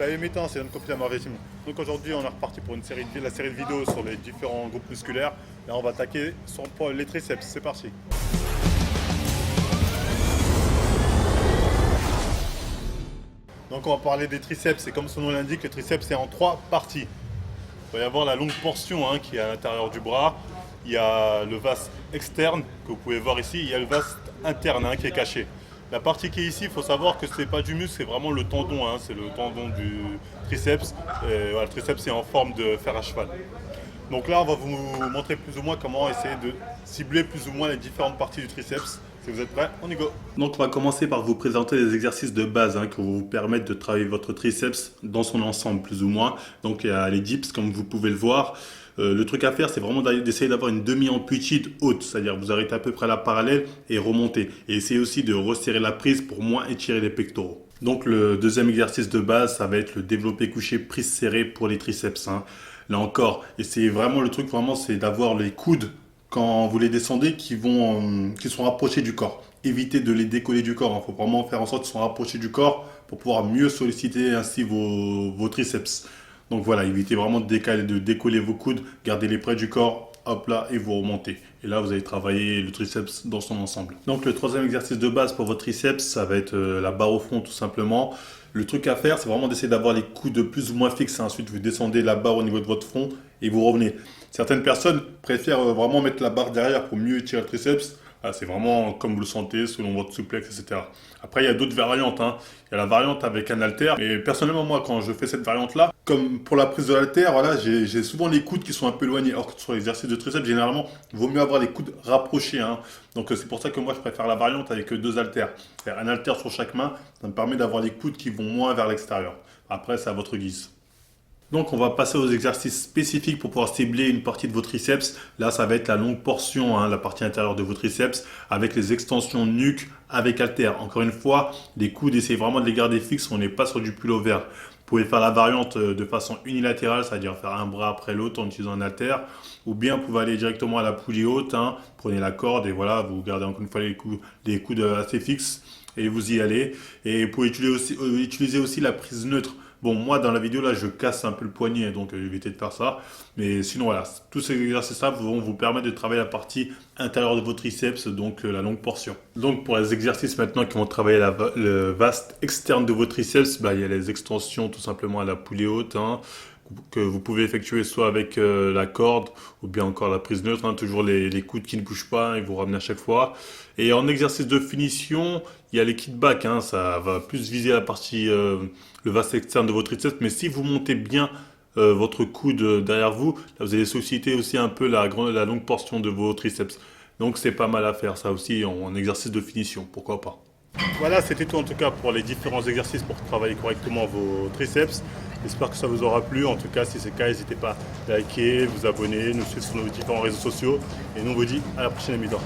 Salut Mitan, c'est Yann Kofi Marvetim. Donc aujourd'hui on est reparti pour la série de vidéos sur les différents groupes musculaires. Là on va attaquer sur les triceps, c'est parti. Donc on va parler des triceps, et comme son nom l'indique, le triceps c'est en trois parties. Il va y avoir la longue portion qui est à l'intérieur du bras. Il y a le vaste externe que vous pouvez voir ici, il y a le vaste interne qui est caché. La partie qui est ici, il faut savoir que ce n'est pas du muscle, c'est vraiment le tendon, c'est le tendon du triceps. Et, voilà, le triceps est en forme de fer à cheval. Donc là, on va vous montrer plus ou moins comment essayer de cibler plus ou moins les différentes parties du triceps. Si vous êtes prêts, on y go. Donc on va commencer par vous présenter les exercices de base qui vont vous permettre de travailler votre triceps dans son ensemble plus ou moins. Donc il y a les dips comme vous pouvez le voir. Le truc à faire, c'est vraiment d'essayer d'avoir une demi-amplitude haute, c'est-à-dire vous arrêtez à peu près à la parallèle et remontez. Et essayez aussi de resserrer la prise pour moins étirer les pectoraux. Donc le deuxième exercice de base, ça va être le développé couché prise serrée pour les triceps. Là encore, essayez vraiment, le truc vraiment, c'est d'avoir les coudes quand vous les descendez qui sont rapprochés du corps. Évitez de les décoller du corps. Il faut vraiment faire en sorte qu'ils soient rapprochés du corps pour pouvoir mieux solliciter ainsi vos triceps. Donc voilà, évitez vraiment de décoller vos coudes, gardez-les près du corps, hop là, et vous remontez. Et là, vous allez travailler le triceps dans son ensemble. Donc le troisième exercice de base pour votre triceps, ça va être la barre au front tout simplement. Le truc à faire, c'est vraiment d'essayer d'avoir les coudes plus ou moins fixes. Ensuite, vous descendez la barre au niveau de votre front et vous revenez. Certaines personnes préfèrent vraiment mettre la barre derrière pour mieux étirer le triceps. C'est vraiment comme vous le sentez, selon votre souplex, etc. Après, il y a d'autres variantes. Il y a la variante avec un haltère. Et personnellement, moi, quand je fais cette variante-là, comme pour la prise de haltère, voilà, j'ai souvent les coudes qui sont un peu éloignés. Or que sur l'exercice de triceps, généralement, il vaut mieux avoir les coudes rapprochés. Donc, c'est pour ça que moi, je préfère la variante avec deux haltères. Faire un haltère sur chaque main, ça me permet d'avoir les coudes qui vont moins vers l'extérieur. Après, c'est à votre guise. Donc on va passer aux exercices spécifiques pour pouvoir cibler une partie de vos triceps. Là ça va être la longue portion, la partie intérieure de vos triceps avec les extensions nuque avec haltère. Encore une fois, les coudes, essayez vraiment de les garder fixes, on n'est pas sur du pullover. Vous pouvez faire la variante de façon unilatérale, c'est-à-dire faire un bras après l'autre en utilisant un haltère. Ou bien vous pouvez aller directement à la poulie haute, prenez la corde et voilà, vous gardez encore une fois les coudes assez fixes et vous y allez. Et vous pouvez utiliser aussi la prise neutre. Bon, moi, dans la vidéo, là, je casse un peu le poignet, donc évitez de faire ça. Mais sinon, voilà, tous ces exercices-là vont vous permettre de travailler la partie intérieure de vos triceps, donc la longue portion. Donc, pour les exercices maintenant qui vont travailler le vaste externe de vos triceps, il y a les extensions tout simplement à la poulie haute, que vous pouvez effectuer soit avec la corde ou bien encore la prise neutre, toujours les coudes qui ne bougent pas et vous ramenez à chaque fois. Et en exercice de finition, il y a les kickbacks, ça va plus viser la partie, le vaste externe de votre triceps, mais si vous montez bien votre coude derrière vous, là vous allez solliciter aussi un peu la longue portion de vos triceps. Donc c'est pas mal à faire ça aussi en exercice de finition, pourquoi pas. Voilà, c'était tout en tout cas pour les différents exercices pour travailler correctement vos triceps. J'espère que ça vous aura plu. En tout cas, si c'est le cas, n'hésitez pas à liker, vous abonner, nous suivre sur nos différents réseaux sociaux. Et nous on vous dit à la prochaine émission.